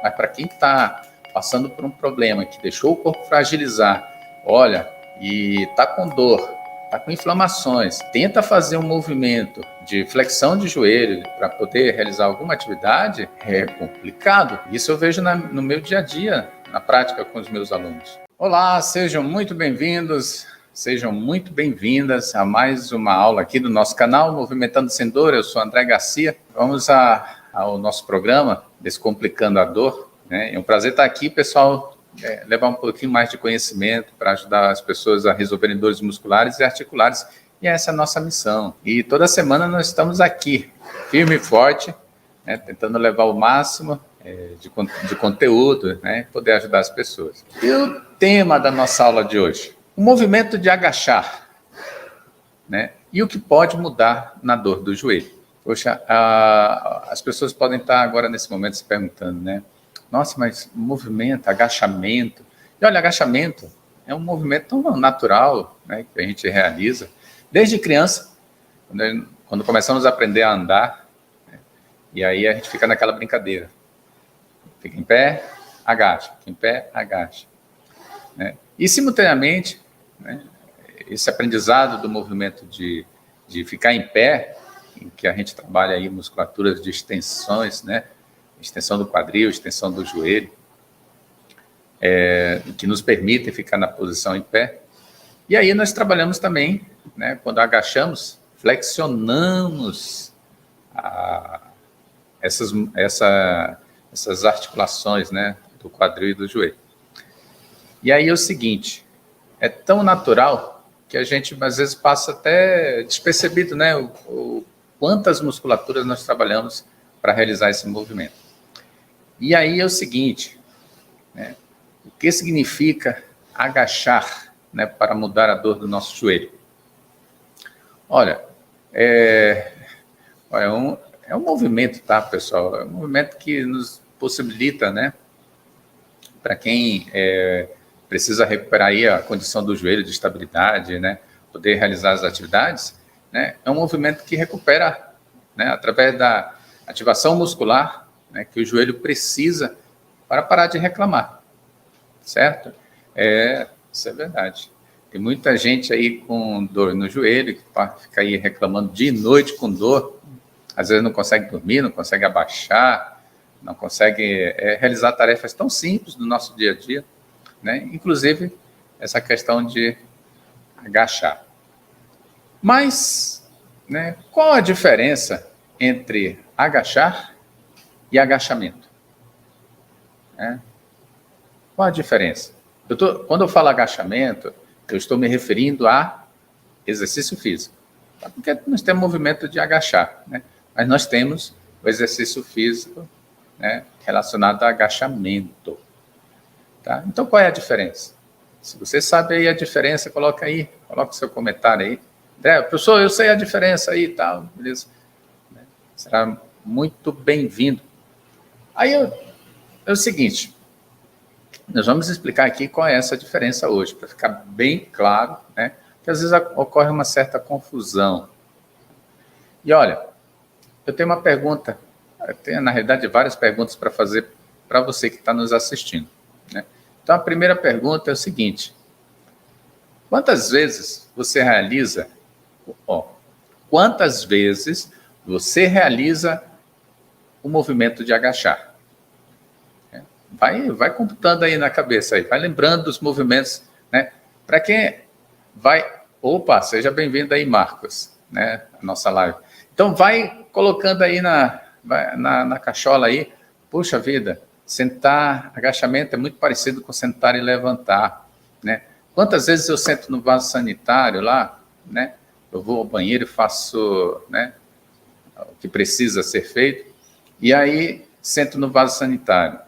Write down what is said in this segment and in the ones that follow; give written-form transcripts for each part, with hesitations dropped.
Mas para quem está passando por um problema que deixou o corpo fragilizar, olha, e está com dor, está com inflamações, tenta fazer um movimento de flexão de joelho para poder realizar alguma atividade, é complicado. Isso eu vejo no meu dia a dia, na prática com os meus alunos. Olá, sejam muito bem-vindos, sejam muito bem-vindas a mais uma aula aqui do nosso canal Movimentando Sem Dor. Eu sou André Garcia. Vamos ao nosso programa Descomplicando a Dor, né? É um prazer estar aqui, pessoal, levar um pouquinho mais de conhecimento para ajudar as pessoas a resolverem dores musculares e articulares, e essa é a nossa missão. E toda semana nós estamos aqui, firme e forte, né, tentando levar o máximo de conteúdo, né, poder ajudar as pessoas. E o tema da nossa aula de hoje? O movimento de agachar, né, e o que pode mudar na dor do joelho. Poxa, as pessoas podem estar agora nesse momento se perguntando, né? Nossa, mas movimento, agachamento. E olha, agachamento é um movimento tão natural, né, que a gente realiza desde criança, quando começamos a aprender a andar, né, e aí a gente fica naquela brincadeira. Fica em pé, agacha, fica em pé, agacha. Né? E, simultaneamente, né, esse aprendizado do movimento de ficar em pé, em que a gente trabalha aí musculaturas de extensões, né? Extensão do quadril, extensão do joelho, que nos permitem ficar na posição em pé. E aí nós trabalhamos também, né, quando agachamos, flexionamos essas articulações, né, do quadril e do joelho. E aí é o seguinte, é tão natural que a gente às vezes passa até despercebido, né, quantas musculaturas nós trabalhamos para realizar esse movimento. E aí é o seguinte, né, o que significa agachar, né, para mudar a dor do nosso joelho? Olha, é um movimento, tá, pessoal? É um movimento que nos possibilita, né, para quem precisa recuperar aí a condição do joelho de estabilidade, né, poder realizar as atividades, né, é um movimento que recupera, né, através da ativação muscular, né, que o joelho precisa para parar de reclamar, certo? Isso é verdade. Tem muita gente aí com dor no joelho, que fica aí reclamando dia e noite com dor, às vezes não consegue dormir, não consegue abaixar, não consegue realizar tarefas tão simples do nosso dia a dia, né? Inclusive essa questão de agachar. Mas, né, qual a diferença entre agachar e agachamento? Qual a diferença? Quando eu falo agachamento, eu estou me referindo a exercício físico, tá? Porque nós temos movimento de agachar, né? Mas nós temos o exercício físico, né, relacionado a agachamento. Tá? Então, qual é a diferença? Se você sabe aí a diferença, coloca o seu comentário aí. André, professor, eu sei a diferença aí e tal, beleza? Será muito bem-vindo. Aí é o seguinte, nós vamos explicar aqui qual é essa diferença hoje, para ficar bem claro, né? Que às vezes ocorre uma certa confusão. E olha, eu tenho uma pergunta, eu tenho, na realidade, várias perguntas para fazer para você que está nos assistindo, né? Então, a primeira pergunta é o seguinte, quantas vezes você realiza o movimento de agachar? Vai computando aí na cabeça, aí, vai lembrando dos movimentos, né? Para quem vai... Opa, seja bem-vindo aí, Marcos, né? A nossa live. Então, vai colocando aí na cachola aí, puxa vida, sentar, agachamento é muito parecido com sentar e levantar, né? Quantas vezes eu sento no vaso sanitário lá, né? Eu vou ao banheiro e faço, né, o que precisa ser feito, e aí sento no vaso sanitário.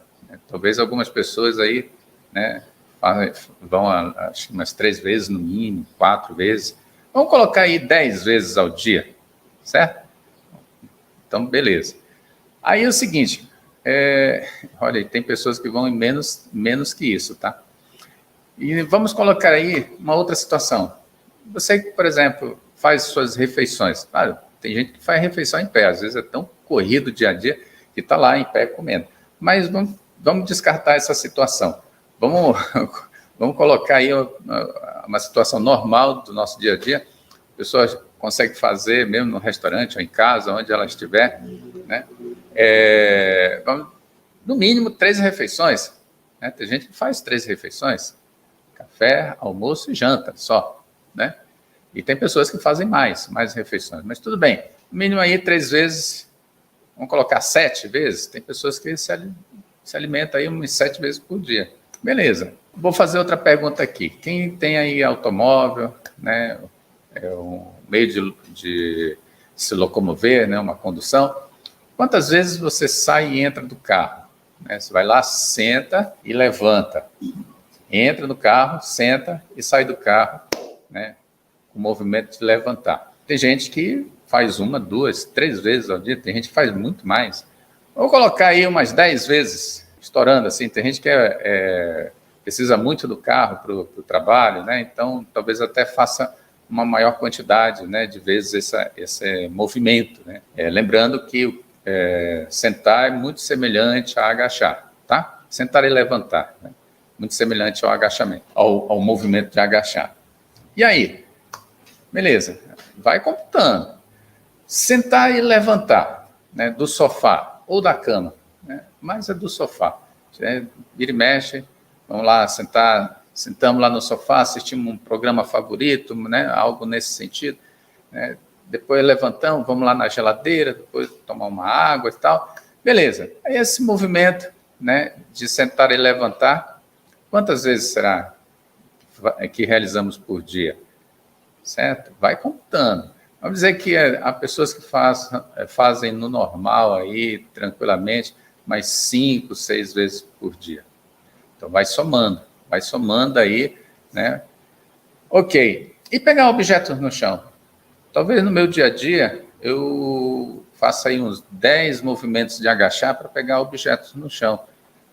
Talvez algumas pessoas aí, né, vão acho, umas 3 vezes no mínimo, 4 vezes. Vamos colocar aí 10 vezes ao dia, certo? Então, beleza. Aí é o seguinte, olha, tem pessoas que vão em menos que isso, tá? E vamos colocar aí uma outra situação. Você, por exemplo, faz suas refeições. Claro, tem gente que faz refeição em pé, às vezes é tão corrido o dia a dia que está lá em pé comendo. Mas vamos descartar essa situação. Vamos colocar aí uma situação normal do nosso dia a dia. A pessoa consegue fazer mesmo no restaurante ou em casa, onde ela estiver, né? No mínimo 3 refeições. Né? Tem gente que faz 3 refeições, café, almoço e janta só, né? E tem pessoas que fazem mais refeições, mas tudo bem. No mínimo aí 3 vezes, vamos colocar 7 vezes. Tem pessoas que se alimentam aí umas 7 vezes por dia. Beleza. Vou fazer outra pergunta aqui. Quem tem aí automóvel, né? Um meio de se locomover, né? Uma condução. Quantas vezes você sai e entra do carro? Né? Você vai lá, senta e levanta. Entra no carro, senta e sai do carro, né? Com o movimento de levantar. Tem gente que faz 1, 2, 3 vezes ao dia, tem gente que faz muito mais. Vou colocar aí umas 10 vezes, estourando assim. Tem gente que precisa muito do carro para o trabalho, né? Então talvez até faça uma maior quantidade, né, de vezes esse movimento, né? Lembrando que sentar é muito semelhante a agachar, tá? Sentar e levantar, né? Muito semelhante ao agachamento, ao movimento de agachar. E aí? Beleza, vai computando. Sentar e levantar, né, do sofá ou da cama, né? Mas é do sofá. Vira e mexe, vamos lá, sentamos lá no sofá, assistimos um programa favorito, né, algo nesse sentido, né? Depois levantamos, vamos lá na geladeira, depois tomar uma água e tal. Beleza. Aí esse movimento, né, de sentar e levantar, quantas vezes será que realizamos por dia? Certo? Vai contando. Vamos dizer que há pessoas que fazem no normal aí, tranquilamente, mais 5, 6 vezes por dia. Então vai somando aí, né? Ok. E pegar objetos no chão? Talvez no meu dia a dia eu faça aí uns 10 movimentos de agachar para pegar objetos no chão,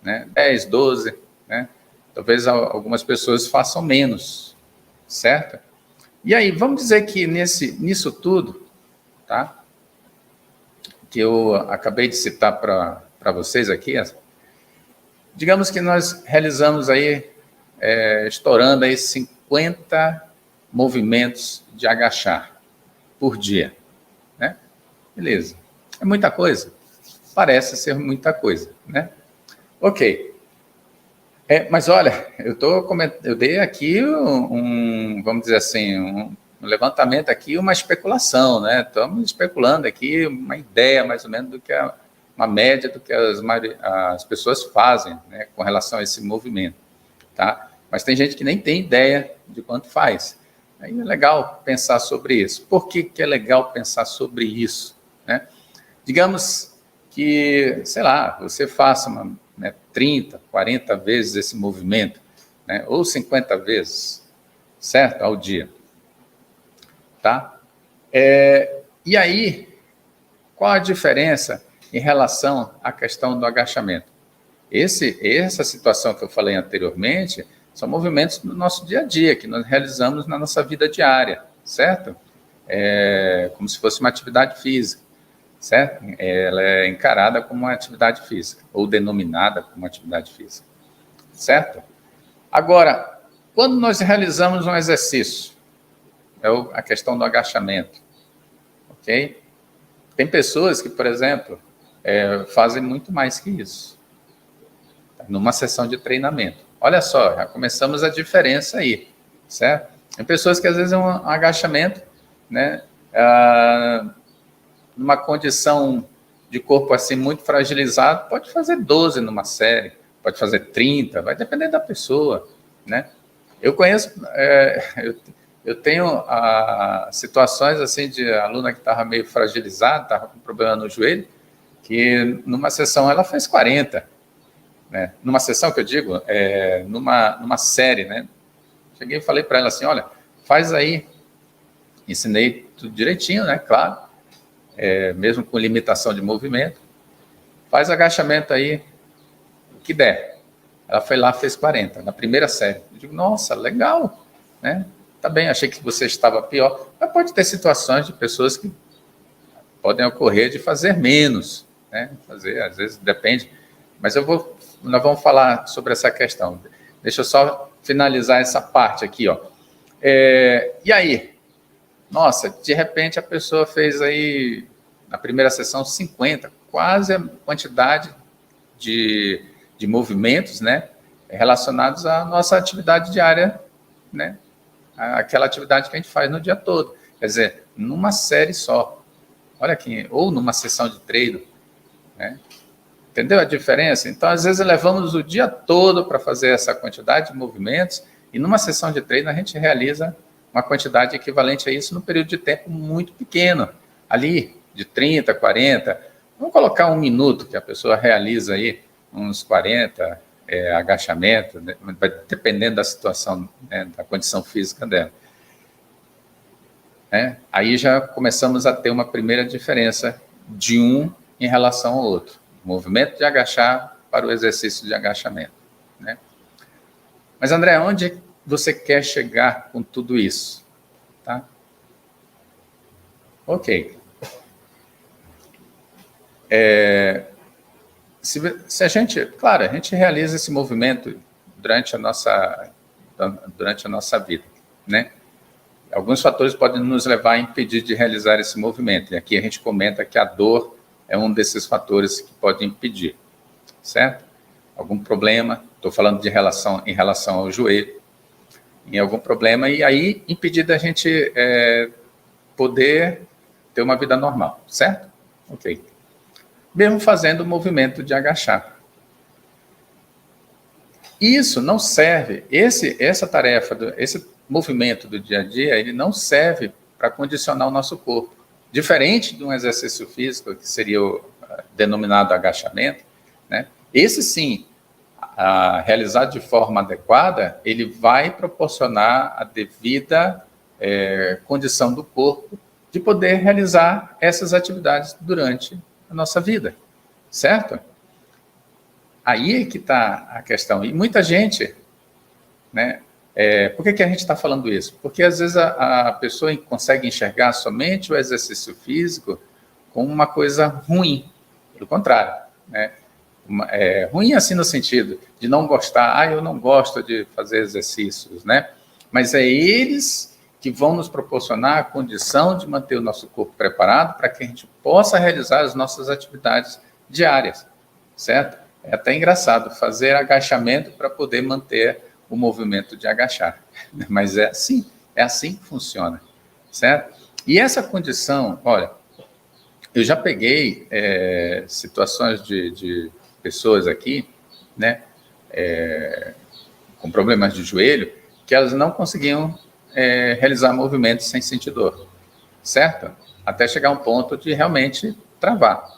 né? 10, 12, né? Talvez algumas pessoas façam menos, certo? E aí, vamos dizer que nisso tudo, tá? Que eu acabei de citar para vocês aqui, digamos que nós realizamos aí, estourando aí 50 movimentos de agachar por dia, né? Beleza. É muita coisa? Parece ser muita coisa, né? Ok. Mas olha, eu dei aqui vamos dizer assim, um levantamento aqui, uma especulação, né? Estamos especulando aqui uma ideia mais ou menos uma média do que as pessoas fazem, né, com relação a esse movimento, tá? Mas tem gente que nem tem ideia de quanto faz. Aí é legal pensar sobre isso. Por que é legal pensar sobre isso, né? Digamos que, sei lá, você faça 30, 40 vezes esse movimento, né, ou 50 vezes, certo? Ao dia, tá? E aí, qual a diferença em relação à questão do agachamento? Essa situação que eu falei anteriormente são movimentos do nosso dia a dia, que nós realizamos na nossa vida diária, certo? Como se fosse uma atividade física, certo? Ela é encarada como uma atividade física, ou denominada como atividade física, certo? Agora, quando nós realizamos um exercício, a questão do agachamento, ok? Tem pessoas que, por exemplo, fazem muito mais que isso, numa sessão de treinamento. Olha só, já começamos a diferença aí, certo? Tem pessoas que às vezes é um agachamento, né, numa condição de corpo assim muito fragilizado, pode fazer 12 numa série, pode fazer 30, vai depender da pessoa, né? Eu conheço, eu tenho situações assim de aluna que estava meio fragilizada, estava com problema no joelho, que numa sessão ela fez 40, né? Numa sessão que eu digo, numa série, né? Cheguei e falei para ela assim, olha, faz aí, ensinei tudo direitinho, né? Claro, mesmo com limitação de movimento, faz agachamento aí, o que der. Ela foi lá, fez 40, na primeira série. Eu digo, nossa, legal, né? Tá bem, achei que você estava pior. Mas pode ter situações de pessoas que podem ocorrer de fazer menos, né? Às vezes depende. Mas eu vou nós vamos falar sobre essa questão. Deixa eu só finalizar essa parte aqui, ó. E aí? Nossa, de repente a pessoa fez aí, na primeira sessão, 50, quase a quantidade de movimentos, né, relacionados à nossa atividade diária, né, aquela atividade que a gente faz no dia todo. Quer dizer, numa série só. Olha aqui, ou numa sessão de treino, né? Entendeu a diferença? Então, às vezes, levamos o dia todo para fazer essa quantidade de movimentos e numa sessão de treino a gente realiza uma quantidade equivalente a isso num período de tempo muito pequeno, ali de 30, 40. Vamos colocar 1 minuto que a pessoa realiza aí uns 40 agachamentos, né? Dependendo da situação, né, da condição física dela. Aí já começamos a ter uma primeira diferença de um em relação ao outro. O movimento de agachar para o exercício de agachamento, né? Mas, André, onde você quer chegar com tudo isso? Tá? Ok. Se a gente, claro, a gente realiza esse movimento durante a nossa vida, né? Alguns fatores podem nos levar a impedir de realizar esse movimento. E aqui a gente comenta que a dor é um desses fatores que pode impedir, certo? Algum problema, estou falando em relação ao joelho, em algum problema, e aí impedir da gente poder ter uma vida normal, certo? Ok. Mesmo fazendo o movimento de agachar. Isso não serve, essa tarefa, esse movimento do dia a dia, ele não serve para condicionar o nosso corpo. Diferente de um exercício físico, que seria o denominado agachamento, né? Esse sim, realizado de forma adequada, ele vai proporcionar a devida condição do corpo de poder realizar essas atividades durante a nossa vida, certo? Aí é que está a questão. E muita gente, né? Por que a gente está falando isso? Porque às vezes a pessoa consegue enxergar somente o exercício físico como uma coisa ruim. Pelo contrário, né? Ruim assim no sentido de não gostar. Eu não gosto de fazer exercícios, né? Mas é eles que vão nos proporcionar a condição de manter o nosso corpo preparado para que a gente possa realizar as nossas atividades diárias, certo? É até engraçado fazer agachamento para poder manter o movimento de agachar, mas é assim que funciona, certo? E essa condição, olha, eu já peguei situações de pessoas aqui, né, com problemas de joelho, que elas não conseguiam realizar movimentos sem sentir dor, certo? Até chegar a um ponto de realmente travar.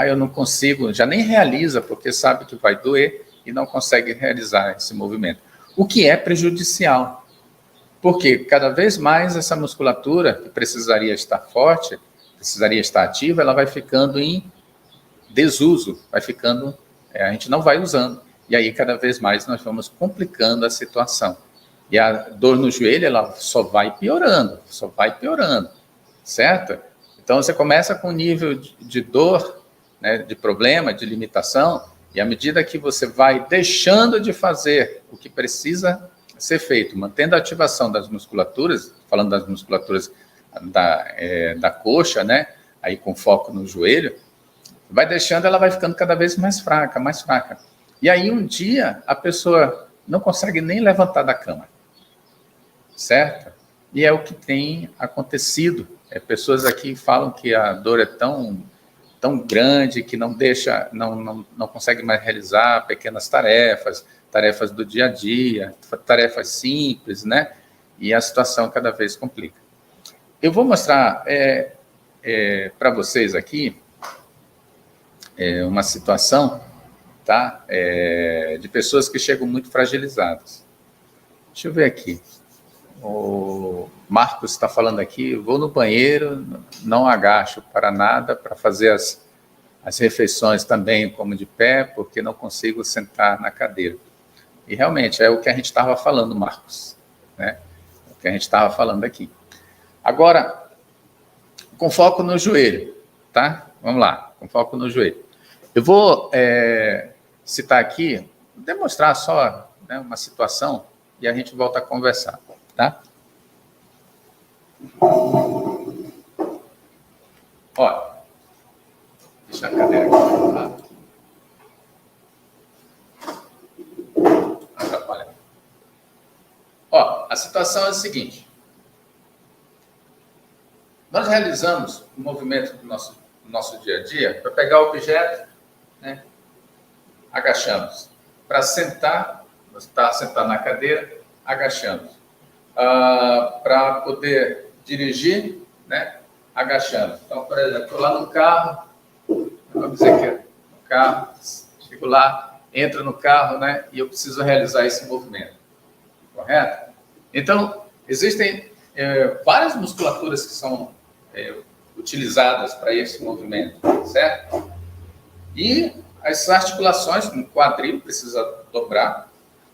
Eu não consigo, já nem realiza, porque sabe que vai doer e não consegue realizar esse movimento. O que é prejudicial, porque cada vez mais essa musculatura, que precisaria estar forte, precisaria estar ativa, ela vai ficando em desuso, vai ficando, a gente não vai usando. E aí, cada vez mais, nós vamos complicando a situação. E a dor no joelho, ela só vai piorando, certo? Então, você começa com um nível de dor, né, de problema, de limitação, e à medida que você vai deixando de fazer o que precisa ser feito, mantendo a ativação das musculaturas, falando das musculaturas da coxa, né, aí com foco no joelho, vai deixando, ela vai ficando cada vez mais fraca, mais fraca. E aí um dia a pessoa não consegue nem levantar da cama, certo? E é o que tem acontecido. Pessoas aqui falam que a dor é tão grande que não deixa, não consegue mais realizar pequenas tarefas do dia a dia, tarefas simples, né? E a situação cada vez complica. Eu vou mostrar para vocês aqui uma situação, tá? De pessoas que chegam muito fragilizadas. Deixa eu ver aqui. O Marcos está falando aqui, vou no banheiro, não agacho para nada, para fazer as refeições também como de pé, porque não consigo sentar na cadeira. E realmente é o que a gente estava falando, Marcos, né? O que a gente estava falando aqui. Agora, com foco no joelho, tá? Vamos lá, com foco no joelho. Eu vou citar aqui, demonstrar só, né, uma situação e a gente volta a conversar, tá? Ó, deixa a cadeira aqui. Atrapalha. Ó, a situação é a seguinte. Nós realizamos o movimento do nosso dia a dia para pegar o objeto, né, agachamos. Para sentar, você está sentado na cadeira, agachamos. Para poder dirigir, né, agachando. Então, por exemplo, estou lá no carro, vamos dizer que no carro, chego lá, entro no carro, né, e eu preciso realizar esse movimento, correto? Então, existem várias musculaturas que são utilizadas para esse movimento, certo? E as articulações, o quadril precisa dobrar,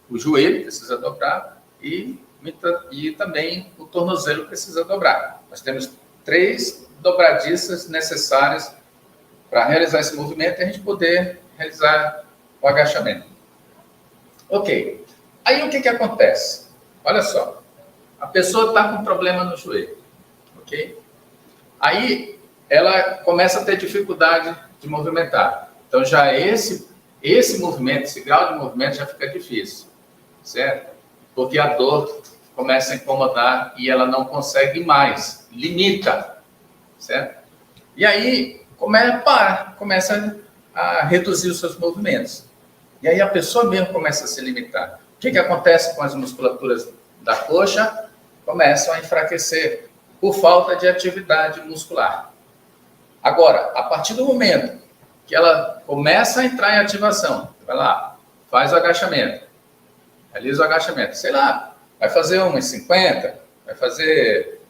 o joelho precisa dobrar e também o tornozelo precisa dobrar. Nós temos 3 dobradiças necessárias para realizar esse movimento e a gente poder realizar o agachamento. Ok. Aí o que acontece? Olha só. A pessoa está com problema no joelho. Ok? Aí ela começa a ter dificuldade de movimentar. Então já esse movimento, esse grau de movimento já fica difícil. Certo? Porque a dor começa a incomodar e ela não consegue mais, limita, certo? E aí começa a reduzir os seus movimentos. E aí a pessoa mesmo começa a se limitar. O que acontece com as musculaturas da coxa? Começam a enfraquecer por falta de atividade muscular. Agora, a partir do momento que ela começa a entrar em ativação, vai lá, faz o agachamento, realiza o agachamento, sei lá, vai fazer umas 50, vai fazer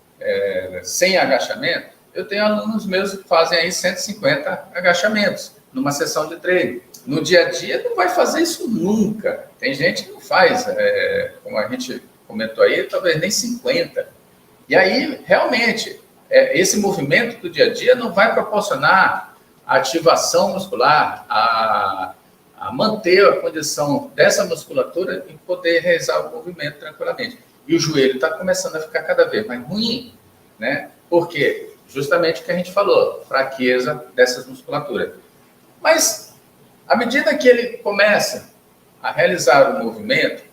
100 agachamentos. Eu tenho alunos meus que fazem aí 150 agachamentos numa sessão de treino. No dia a dia não vai fazer isso nunca. Tem gente que não faz, como a gente comentou aí, talvez nem 50. E aí, realmente, esse movimento do dia a dia não vai proporcionar a ativação muscular, a manter a condição dessa musculatura e poder realizar o movimento tranquilamente. E o joelho está começando a ficar cada vez mais ruim, né? Por quê? Justamente o que a gente falou, fraqueza dessas musculaturas. Mas, à medida que ele começa a realizar o movimento,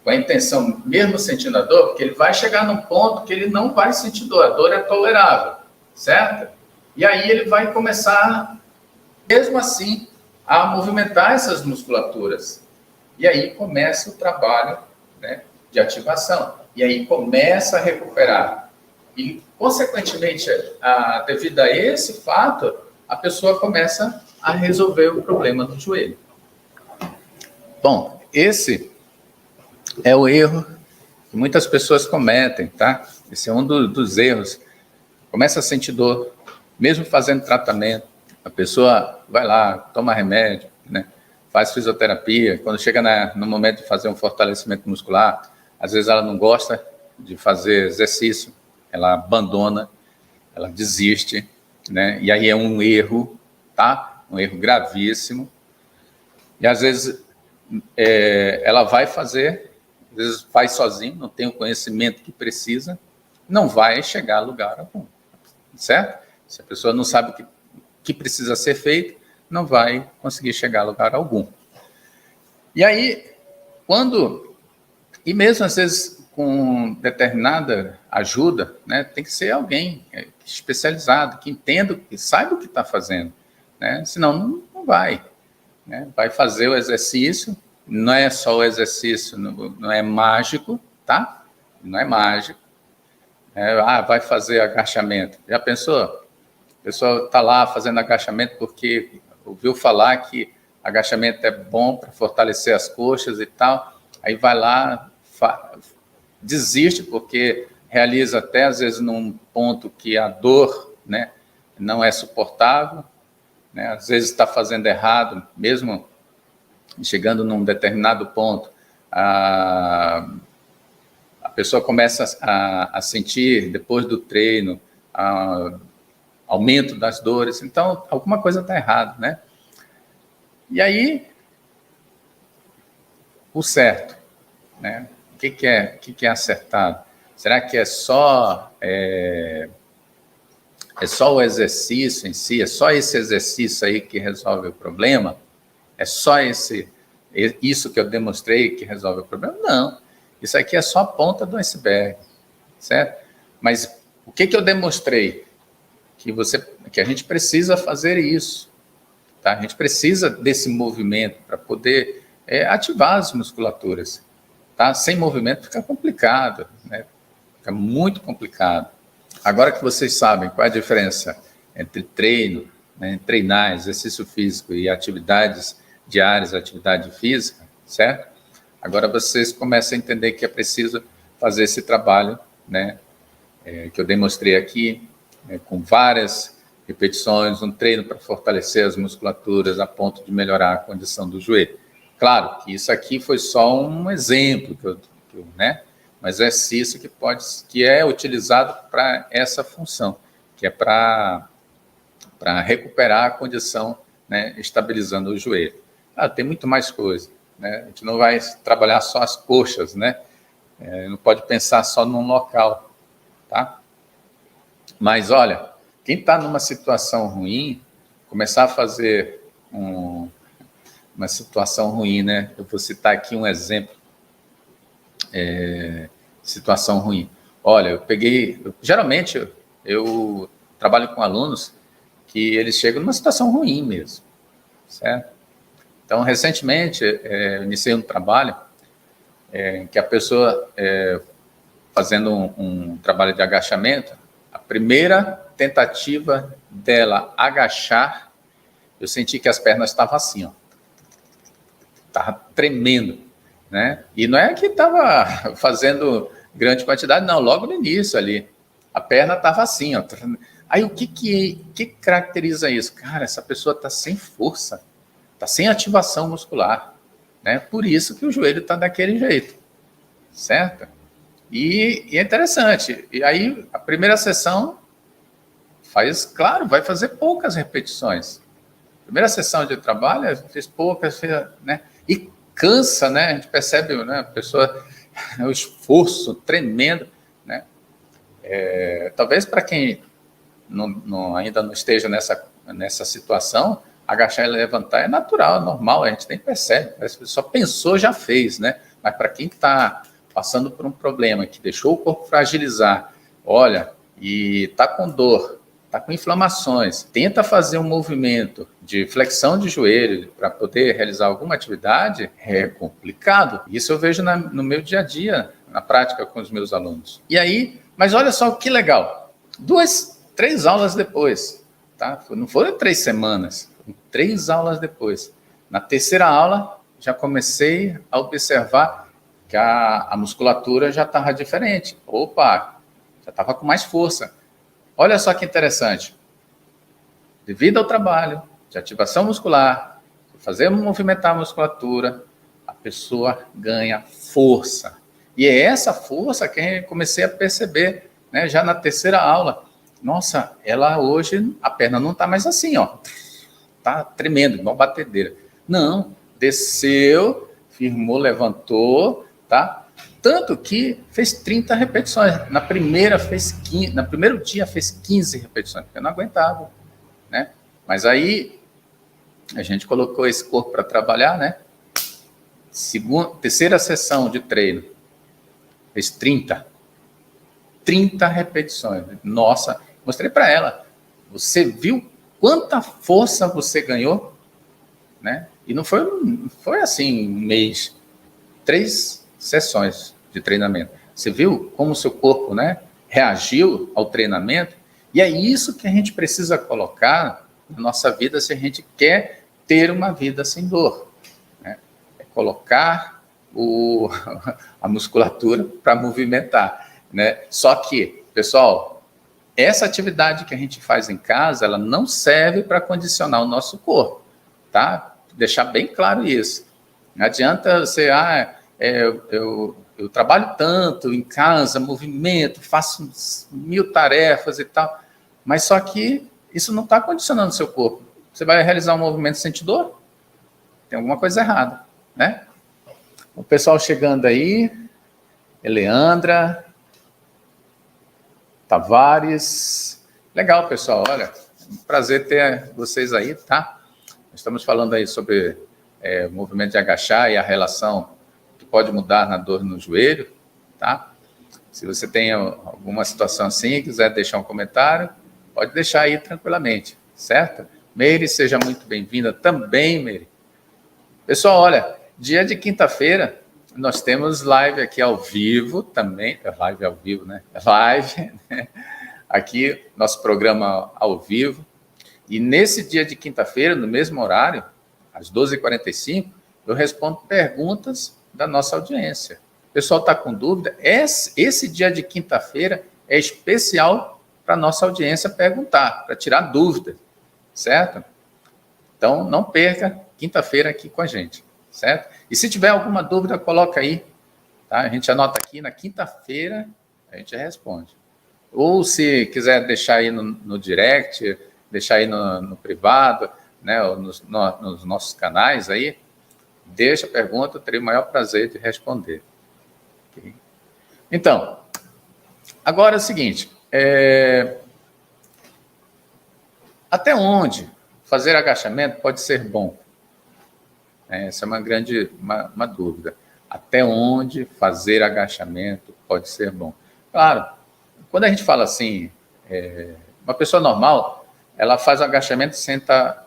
com a intenção, mesmo sentindo a dor, porque ele vai chegar num ponto que ele não vai sentir dor, a dor é tolerável, certo? E aí ele vai começar, mesmo assim, a movimentar essas musculaturas. E aí começa o trabalho, né, de ativação. E aí começa a recuperar. E, consequentemente, devido a esse fato, a pessoa começa a resolver o problema do joelho. Bom, esse é o erro que muitas pessoas cometem, tá? Esse é um dos erros. Começa a sentir dor, mesmo fazendo tratamento. A pessoa vai lá, toma remédio, né? Faz fisioterapia. Quando chega no momento de fazer um fortalecimento muscular, às vezes ela não gosta de fazer exercício, ela abandona, ela desiste, né? E aí é um erro, tá? Um erro gravíssimo. E às vezes ela vai fazer, às vezes faz sozinho, não tem o conhecimento que precisa, não vai chegar a lugar algum, certo? Se a pessoa não sabe o que precisa ser feito, não vai conseguir chegar a lugar algum. E aí, e mesmo às vezes com determinada ajuda, né, tem que ser alguém especializado, que entenda, que saiba o que está fazendo, né? Senão não vai, né? Vai fazer o exercício, não é só o exercício, não é mágico, tá? Não é mágico. Vai fazer agachamento. Já pensou? A pessoa está lá fazendo agachamento porque ouviu falar que agachamento é bom para fortalecer as coxas e tal, aí vai lá, desiste porque realiza até às vezes num ponto que a dor, né, não é suportável, né? Às vezes está fazendo errado, mesmo chegando num determinado ponto, a pessoa começa a sentir, depois do treino, aumento das dores. Então, alguma coisa está errada, né? E aí, o certo, né? O que é acertado? Será que é só o exercício em si? É só esse exercício aí que resolve o problema? É só isso que eu demonstrei que resolve o problema? Não. Isso aqui é só a ponta do iceberg, certo? Mas o que eu demonstrei? Que a gente precisa fazer isso, tá? A gente precisa desse movimento para poder ativar as musculaturas, tá? Sem movimento fica complicado, né? Fica muito complicado. Agora que vocês sabem qual é a diferença entre treino, né, treinar, exercício físico e atividades diárias, atividade física, certo? Agora vocês começam a entender que é preciso fazer esse trabalho, né, que eu demonstrei aqui, com várias repetições, um treino para fortalecer as musculaturas a ponto de melhorar a condição do joelho. Claro que isso aqui foi só um exemplo, né? Mas é exercício que é utilizado para essa função, que é para recuperar a condição, né, estabilizando o joelho. Tem muito mais coisa, né? A gente não vai trabalhar só as coxas, né? Não pode pensar só num local, tá? Mas, olha, quem está numa situação ruim, começar a fazer uma situação ruim, né? Eu vou citar aqui um exemplo. Situação ruim. Olha, geralmente eu trabalho com alunos que eles chegam numa situação ruim mesmo, certo? Então, recentemente, eu iniciei um trabalho em que a pessoa, fazendo um trabalho de agachamento, a primeira tentativa dela agachar, eu senti que as pernas estavam assim, ó, estava tremendo, né? E não é que estava fazendo grande quantidade, não, logo no início ali, a perna estava assim, ó. Aí o que caracteriza isso? Cara, essa pessoa está sem força, está sem ativação muscular, né? Por isso que o joelho está daquele jeito, certo? E é interessante. E aí, a primeira sessão claro, vai fazer poucas repetições. Primeira sessão de trabalho, fez poucas, né? E cansa, né? A gente percebe, né? A pessoa, o esforço tremendo, né? Talvez para quem ainda não esteja nessa situação, agachar e levantar é natural, é normal, a gente nem percebe, só pensou, já fez, né? Mas para quem está passando por um problema que deixou o corpo fragilizar, olha, e está com dor, está com inflamações, tenta fazer um movimento de flexão de joelho para poder realizar alguma atividade, é complicado. Isso eu vejo no meu dia a dia, na prática com os meus alunos. E aí, mas olha só que legal, 3 aulas depois, tá? Não foram 3 semanas, foram 3 aulas depois. Na terceira aula, já comecei a observar que a musculatura já estava diferente. Opa, já estava com mais força. Olha só que interessante. Devido ao trabalho de ativação muscular, fazer movimentar a musculatura, a pessoa ganha força. E é essa força que eu comecei a perceber, né, já na terceira aula. Nossa, ela hoje, a perna não está mais assim, ó. Tá tremendo, igual batedeira. Não, desceu, firmou, levantou, tá? Tanto que fez 30 repetições. No primeiro dia fez 15 repetições, porque eu não aguentava, né? Mas aí a gente colocou esse corpo para trabalhar, né? Terceira sessão de treino, fez 30 repetições. Nossa, mostrei para ela. Você viu quanta força você ganhou, né? E não foi assim um mês, 3 sessões de treinamento. Você viu como o seu corpo, né, reagiu ao treinamento? E é isso que a gente precisa colocar na nossa vida se a gente quer ter uma vida sem dor, né? É colocar a musculatura para movimentar, né? Só que, pessoal, essa atividade que a gente faz em casa, ela não serve para condicionar o nosso corpo, tá? Deixar bem claro isso. Não adianta você, eu trabalho tanto em casa, movimento, faço 1000 tarefas e tal, mas só que isso não está condicionando o seu corpo. Você vai realizar um movimento sem dor? Tem alguma coisa errada, né? O pessoal chegando aí, Eleandra, Tavares. Legal, pessoal, olha, um prazer ter vocês aí, tá? Estamos falando aí sobre o movimento de agachar e a relação que pode mudar na dor no joelho, tá? Se você tem alguma situação assim, quiser deixar um comentário, pode deixar aí tranquilamente, certo? Meire, seja muito bem-vinda também, Meire. Pessoal, olha, dia de quinta-feira, nós temos live aqui ao vivo também, live ao vivo, né? Live, né? Aqui, nosso programa ao vivo. E nesse dia de quinta-feira, no mesmo horário, às 12h45, eu respondo perguntas da nossa audiência. O pessoal está com dúvida? Esse dia de quinta-feira é especial para a nossa audiência perguntar, para tirar dúvidas, certo? Então, não perca quinta-feira aqui com a gente, certo? E se tiver alguma dúvida, coloca aí, tá? A gente anota aqui, na quinta-feira a gente responde. Ou se quiser deixar aí no direct, deixar aí no privado, né, ou nos nossos canais aí, deixa a pergunta, eu terei o maior prazer de responder. Okay? Então, agora é o seguinte, até onde fazer agachamento pode ser bom? Essa é uma grande uma dúvida. Até onde fazer agachamento pode ser bom? Claro, quando a gente fala assim, uma pessoa normal, ela faz o agachamento, senta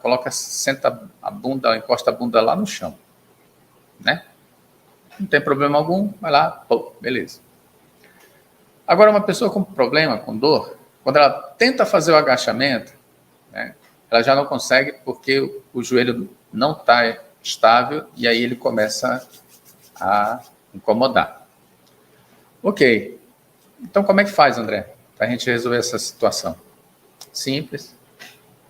a bunda, encosta a bunda lá no chão, né? Não tem problema algum, vai lá, pô, beleza. Agora, uma pessoa com problema, com dor, quando ela tenta fazer o agachamento, né, ela já não consegue porque o joelho não está estável e aí ele começa a incomodar. Ok. Então, como é que faz, André, para a gente resolver essa situação? Simples,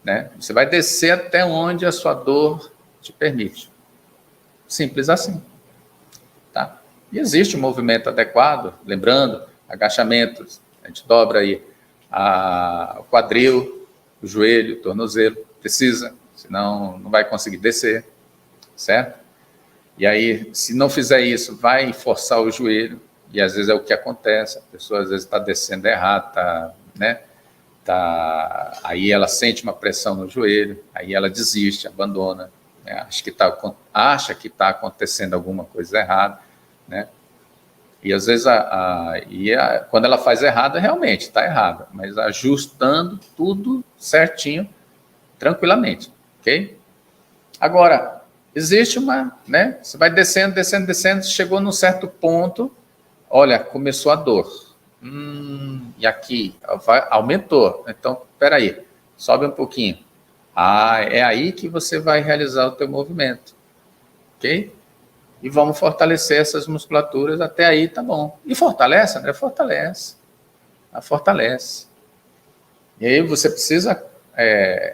né? Você vai descer até onde a sua dor te permite. Simples assim, tá? E existe um movimento adequado, lembrando, agachamentos, a gente dobra aí o quadril, o joelho, o tornozelo, precisa, senão não vai conseguir descer, certo? E aí, se não fizer isso, vai forçar o joelho, e às vezes é o que acontece, a pessoa às vezes está descendo errado, né? Aí ela sente uma pressão no joelho, aí ela desiste, abandona, né? Acha que está acontecendo alguma coisa errada, né? E às vezes quando ela faz errado, realmente está errada, mas ajustando tudo certinho, tranquilamente, ok? Agora, existe né? Você vai descendo, descendo, descendo, chegou num certo ponto, olha, começou a dor. E aqui, aumentou. Então, espera aí, sobe um pouquinho. É aí que você vai realizar o teu movimento, ok? E vamos fortalecer essas musculaturas, até aí tá bom. E fortalece, André? Fortalece. Fortalece. E aí você precisa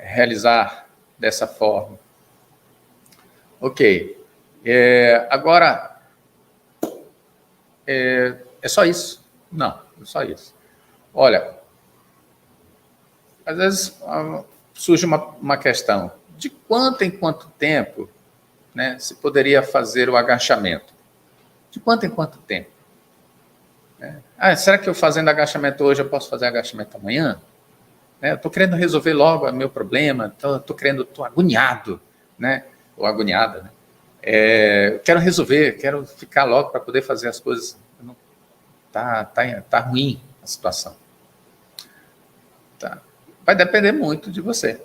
realizar dessa forma. Ok. Agora, é só isso? Não, é só isso. Olha, às vezes surge uma questão. De quanto em quanto tempo, né, se poderia fazer o agachamento? De quanto em quanto tempo? Será que eu fazendo agachamento hoje, eu posso fazer agachamento amanhã? Eu estou querendo resolver logo o meu problema, estou agoniado, né? Ou agoniada, né? Quero resolver, quero ficar logo para poder fazer as coisas. Tá ruim a situação. Tá. Vai depender muito de você.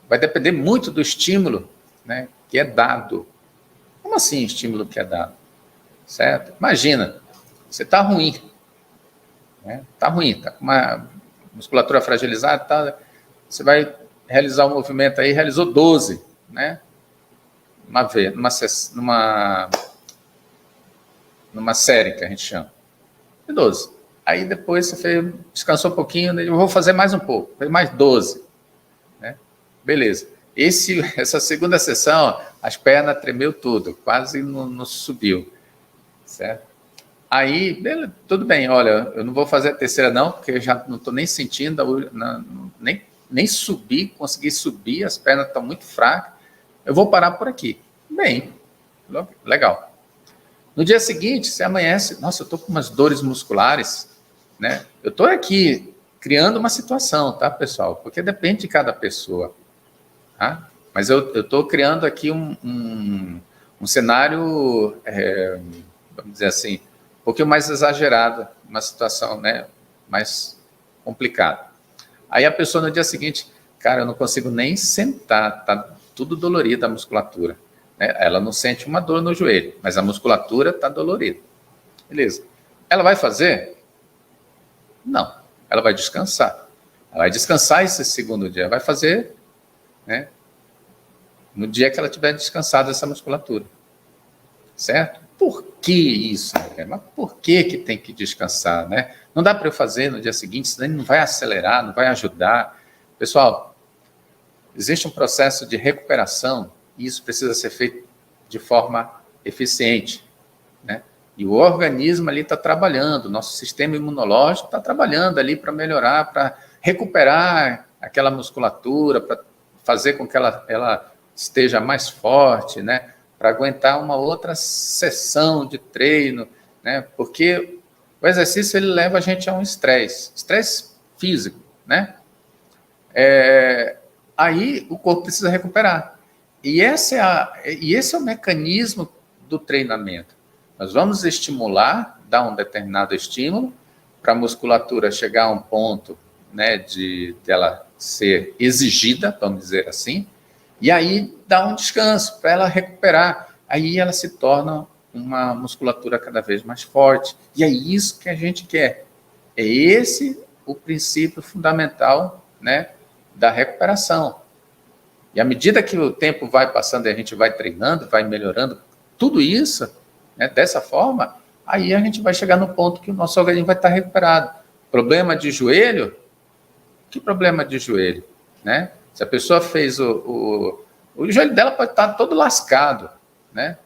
Vai depender muito do estímulo, né, que é dado. Como assim estímulo que é dado? Certo? Imagina, você está ruim. Está ruim, está com uma musculatura fragilizada, você vai realizar um movimento aí, realizou 12, né? Numa série que a gente chama. De 12. Aí depois você descansou um pouquinho, eu vou fazer mais um pouco, mais 12. Né? Beleza. Essa segunda sessão, as pernas tremeu tudo, quase não subiu. Certo? Aí, tudo bem, olha, eu não vou fazer a terceira não, porque eu já não estou nem sentindo, nem subir, consegui subir, as pernas estão muito fracas, eu vou parar por aqui. Bem, legal. No dia seguinte, você amanhece, nossa, eu estou com umas dores musculares, né? Eu estou aqui criando uma situação, tá, pessoal? Porque depende de cada pessoa, tá? Mas eu estou criando aqui um cenário, vamos dizer assim, um pouquinho mais exagerado, uma situação, né, mais complicada. Aí a pessoa no dia seguinte, cara, eu não consigo nem sentar, tá tudo dolorido a musculatura. Ela não sente uma dor no joelho, mas a musculatura está dolorida. Beleza. Ela vai fazer? Não. Ela vai descansar. Ela vai descansar esse segundo dia. Vai fazer, né, no dia que ela tiver descansado essa musculatura. Certo? Por que isso? Mas por que tem que descansar, né? Não dá para eu fazer no dia seguinte, senão ele não vai acelerar, não vai ajudar. Pessoal, existe um processo de recuperação e isso precisa ser feito de forma eficiente, né? E o organismo ali está trabalhando, nosso sistema imunológico está trabalhando ali para melhorar, para recuperar aquela musculatura, para fazer com que ela esteja mais forte, né? Para aguentar uma outra sessão de treino, né? Porque o exercício ele leva a gente a um estresse físico, né? Aí o corpo precisa recuperar. E esse é o mecanismo do treinamento. Nós vamos estimular, dar um determinado estímulo para a musculatura chegar a um ponto, né, de ela ser exigida, vamos dizer assim, e aí dá um descanso para ela recuperar. Aí ela se torna uma musculatura cada vez mais forte. E é isso que a gente quer. É esse o princípio fundamental, né, da recuperação. E à medida que o tempo vai passando e a gente vai treinando, vai melhorando tudo isso, né, dessa forma, aí a gente vai chegar no ponto que o nosso organismo vai estar recuperado. Problema de joelho? Que problema de joelho? Né? Se a pessoa fez o joelho dela pode estar todo lascado, né?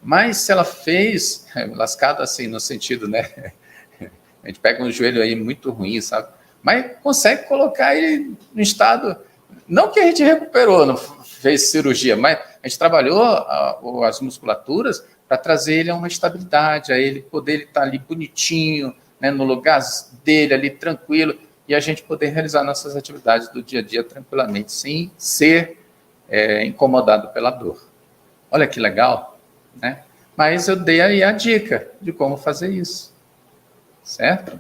Mas se ela fez, lascado assim, no sentido, né? A gente pega um joelho aí muito ruim, sabe? Mas consegue colocar ele no estado, não que a gente recuperou, não fez cirurgia, mas a gente trabalhou as musculaturas para trazer ele a uma estabilidade, a ele poder estar ali bonitinho, né, no lugar dele ali tranquilo, e a gente poder realizar nossas atividades do dia a dia tranquilamente, sem ser incomodado pela dor. Olha que legal, né? Mas eu dei aí a dica de como fazer isso, certo?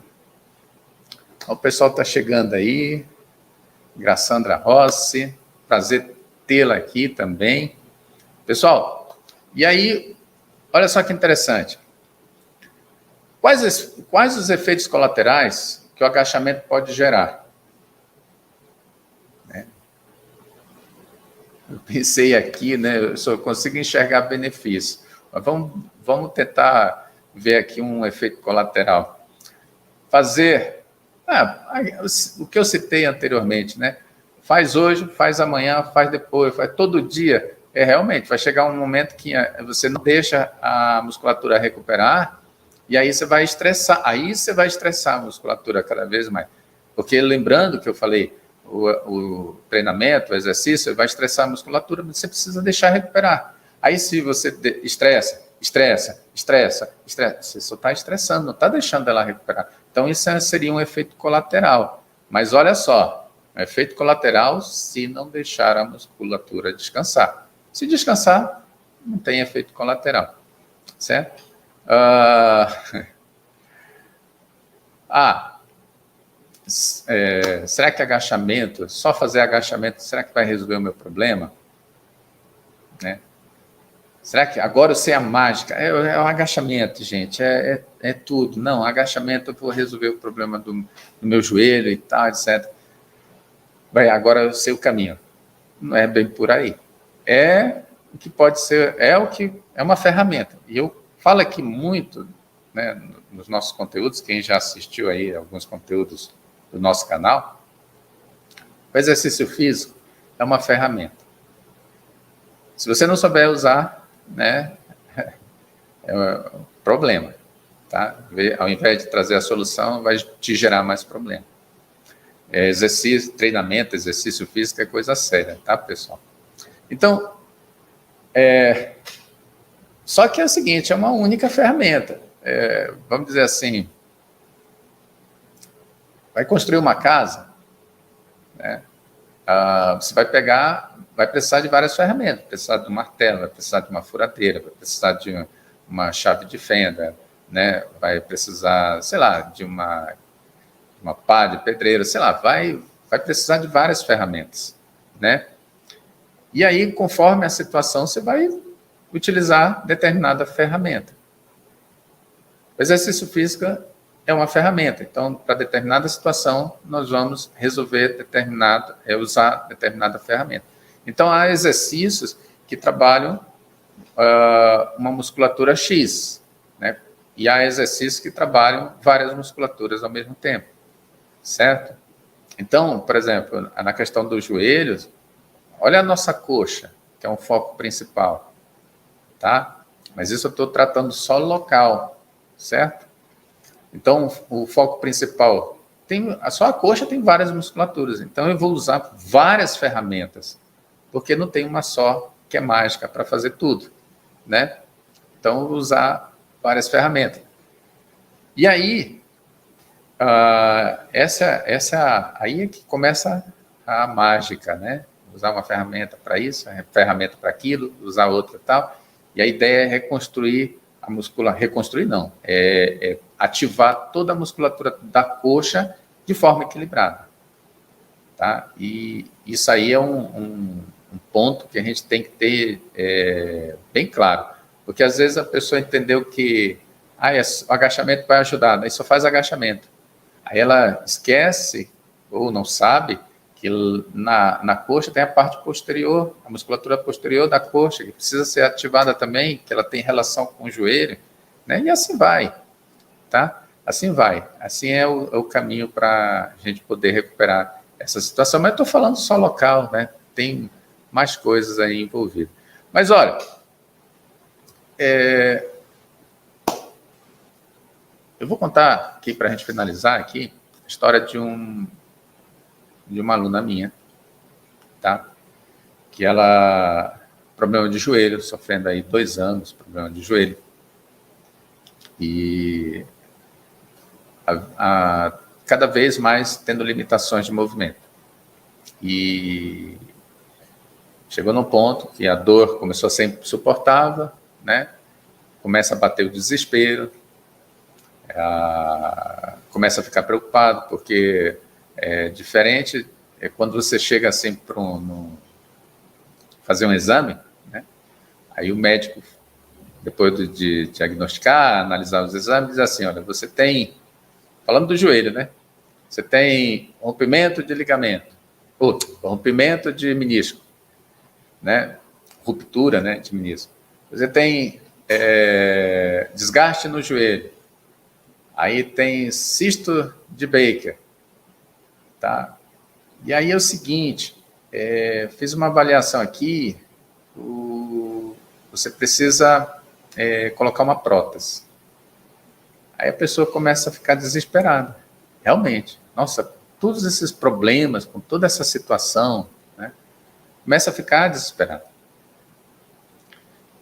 O pessoal está chegando aí, Graçandra Rossi, prazer tê-la aqui também. Pessoal, e aí, olha só que interessante. Quais os efeitos colaterais que o agachamento pode gerar? Eu pensei aqui, né? Eu só consigo enxergar benefício. Mas vamos tentar ver aqui um efeito colateral. Fazer o que eu citei anteriormente, né? Faz hoje, faz amanhã, faz depois, faz todo dia. Realmente, vai chegar um momento que você não deixa a musculatura recuperar e aí você vai estressar. Aí você vai estressar a musculatura cada vez mais. Porque lembrando que eu falei, o treinamento, o exercício, vai estressar a musculatura, mas você precisa deixar recuperar. Aí se você estressa, você só está estressando, não está deixando ela recuperar. Então isso seria um efeito colateral. Mas olha só, um efeito colateral se não deixar a musculatura descansar. Se descansar, não tem efeito colateral, certo? Será que agachamento, só fazer agachamento, será que vai resolver o meu problema? Né? Será que agora eu sei a mágica? É o agachamento, gente, é tudo. Não, agachamento eu vou resolver o problema do meu joelho e tal, etc. Agora eu sei o caminho. Não é bem por aí. É o que pode ser, é uma ferramenta. E eu falo aqui muito, né, nos nossos conteúdos, quem já assistiu aí alguns conteúdos do nosso canal, o exercício físico é uma ferramenta. Se você não souber usar, né, é um problema, tá? Ao invés de trazer a solução, vai te gerar mais problema. Exercício, treinamento, exercício físico é coisa séria, tá, pessoal? Então, Só que é o seguinte, é uma única ferramenta. Vamos dizer assim, vai construir uma casa, né? Você vai precisar de várias ferramentas, vai precisar de um martelo, vai precisar de uma furadeira, vai precisar de uma chave de fenda, né? Vai precisar, sei lá, de uma pá de pedreiro, sei lá, vai precisar de várias ferramentas, né? E aí, conforme a situação, você vai utilizar determinada ferramenta. O exercício físico é uma ferramenta. Então, para determinada situação, nós vamos usar determinada ferramenta. Então, há exercícios que trabalham uma musculatura X, né? E há exercícios que trabalham várias musculaturas ao mesmo tempo, certo? Então, por exemplo, na questão dos joelhos, olha a nossa coxa, que é um foco principal, tá? Mas isso eu estou tratando só local, certo? Então, o foco principal, só a coxa tem várias musculaturas, então eu vou usar várias ferramentas, porque não tem uma só que é mágica para fazer tudo, né? Então, eu vou usar várias ferramentas. E aí, aí é que começa a mágica, né? Usar uma ferramenta para isso, ferramenta para aquilo, usar outra e tal. E a ideia é reconstruir a musculatura. Reconstruir não, é ativar toda a musculatura da coxa de forma equilibrada. Tá? E isso aí é um ponto que a gente tem que ter bem claro. Porque às vezes a pessoa entendeu que o agachamento vai ajudar, aí só faz agachamento. Aí ela esquece ou não sabe que na coxa tem a parte posterior, a musculatura posterior da coxa, que precisa ser ativada também, que ela tem relação com o joelho, né? E assim vai, tá? Assim vai. Assim é o caminho para a gente poder recuperar essa situação. Mas estou falando só local, né? Tem mais coisas aí envolvidas. Mas olha, eu vou contar aqui para a gente finalizar aqui a história de uma aluna minha, tá? Que ela, problema de joelho, sofrendo aí 2 anos, problema de joelho. E cada vez mais tendo limitações de movimento. E chegou num ponto que a dor começou a ser insuportável, né? Começa a bater o desespero, começa a ficar preocupado, porque é diferente quando você chega assim para fazer um exame, né? Aí o médico, depois de diagnosticar, analisar os exames, diz assim, olha, você tem, falando do joelho, né? Você tem rompimento de ligamento, ou rompimento de menisco, né? Ruptura, né, de menisco. Você tem desgaste no joelho. Aí tem cisto de Baker, tá? E aí é o seguinte, fiz uma avaliação aqui, você precisa colocar uma prótese. Aí a pessoa começa a ficar desesperada, realmente. Nossa, todos esses problemas, com toda essa situação, né? Começa a ficar desesperada.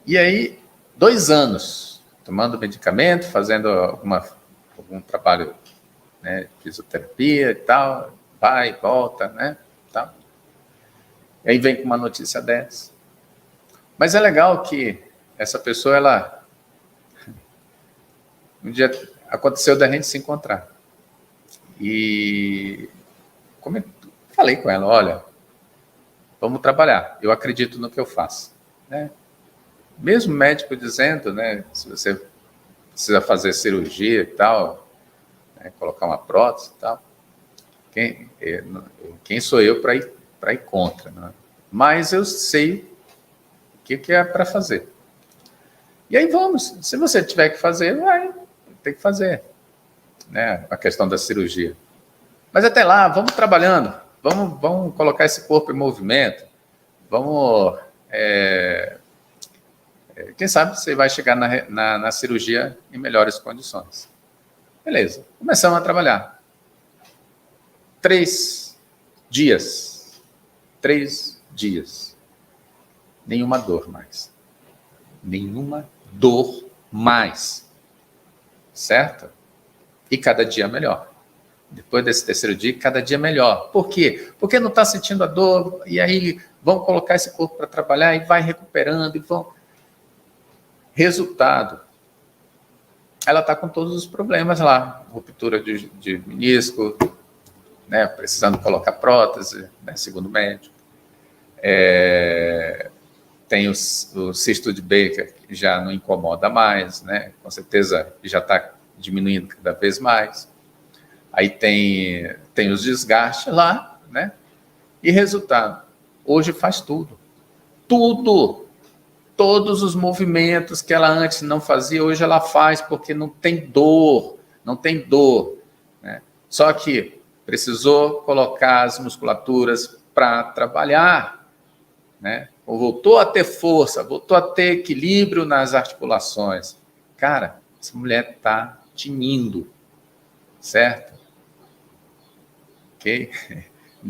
E aí, 2 anos, tomando medicamento, fazendo algum trabalho, né, fisioterapia e tal, vai, volta, né, tal. E aí vem com uma notícia dessa. Mas é legal que essa pessoa, um dia aconteceu da gente se encontrar. E falei com ela, olha, vamos trabalhar, eu acredito no que eu faço, né? Mesmo médico dizendo, né, se você precisa fazer cirurgia e tal, né, colocar uma prótese e tal, quem sou eu para ir contra, né? Mas eu sei o que é para fazer. E aí vamos, se você tiver que fazer, vai, tem que fazer, né, a questão da cirurgia. Mas até lá, vamos trabalhando, vamos colocar esse corpo em movimento, vamos... quem sabe você vai chegar na cirurgia em melhores condições. Beleza, começamos a trabalhar. 3 dias. 3 dias. Nenhuma dor mais. Nenhuma dor mais, certo? E cada dia melhor. Depois desse terceiro dia, cada dia melhor. Por quê? Porque não está sentindo a dor, e aí vão colocar esse corpo para trabalhar e vai recuperando, e vão... Resultado, ela está com todos os problemas lá, ruptura de menisco, né, precisando colocar prótese, né, segundo o médico. Tem o cisto de Baker, que já não incomoda mais, né, com certeza já está diminuindo cada vez mais. Aí tem os desgastes lá, né, e resultado, hoje faz tudo. Todos os movimentos que ela antes não fazia, hoje ela faz, porque não tem dor, né? Só que precisou colocar as musculaturas para trabalhar, né? Voltou a ter força, voltou a ter equilíbrio nas articulações. Cara, essa mulher está tinindo, certo? Ok?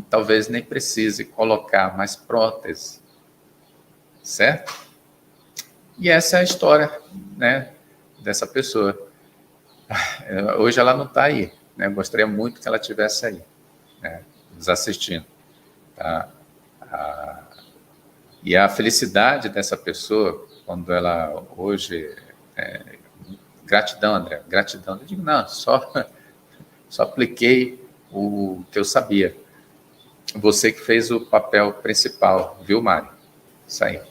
Talvez nem precise colocar mais prótese, certo? E essa é a história, né, dessa pessoa. Hoje ela não está aí, né? Eu gostaria muito que ela estivesse aí, né, nos assistindo. Tá? E a felicidade dessa pessoa, quando ela hoje... gratidão, André, gratidão. Eu digo, não, só apliquei o que eu sabia. Você que fez o papel principal, viu, Mário? Isso aí.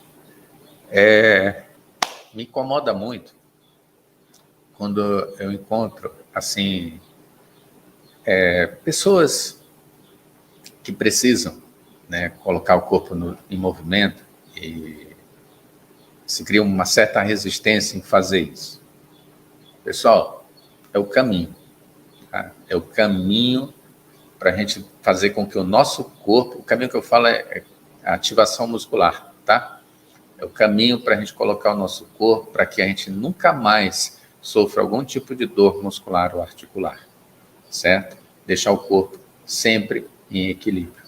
Me incomoda muito quando eu encontro, assim, pessoas que precisam, né, colocar o corpo em movimento e se cria uma certa resistência em fazer isso. Pessoal, é o caminho. Tá? É o caminho para a gente fazer com que o nosso corpo, o caminho que eu falo é a ativação muscular, tá? É o caminho para a gente colocar o nosso corpo para que a gente nunca mais sofra algum tipo de dor muscular ou articular, certo? Deixar o corpo sempre em equilíbrio,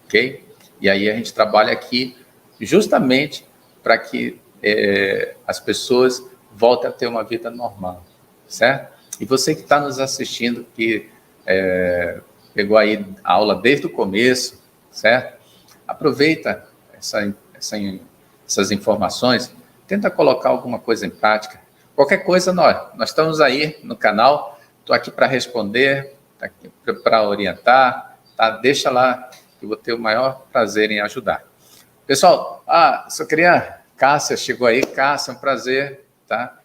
ok? E aí a gente trabalha aqui justamente para que as pessoas voltem a ter uma vida normal, certo? E você que está nos assistindo, que pegou aí a aula desde o começo, certo? Aproveita essas informações, tenta colocar alguma coisa em prática. Qualquer coisa, nós estamos aí no canal, estou aqui para responder, tá aqui para orientar, tá? Deixa lá, que eu vou ter o maior prazer em ajudar. Pessoal, só queria... Cássia chegou aí. Cássia, é um prazer, tá?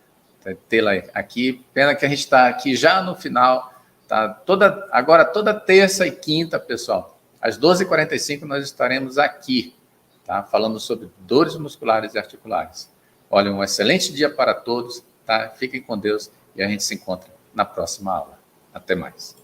Tê-la aqui. Pena que a gente está aqui já no final, tá? Agora toda terça e quinta, pessoal, às 12h45 nós estaremos aqui, tá? Falando sobre dores musculares e articulares. Olha, um excelente dia para todos, tá? Fiquem com Deus e a gente se encontra na próxima aula. Até mais.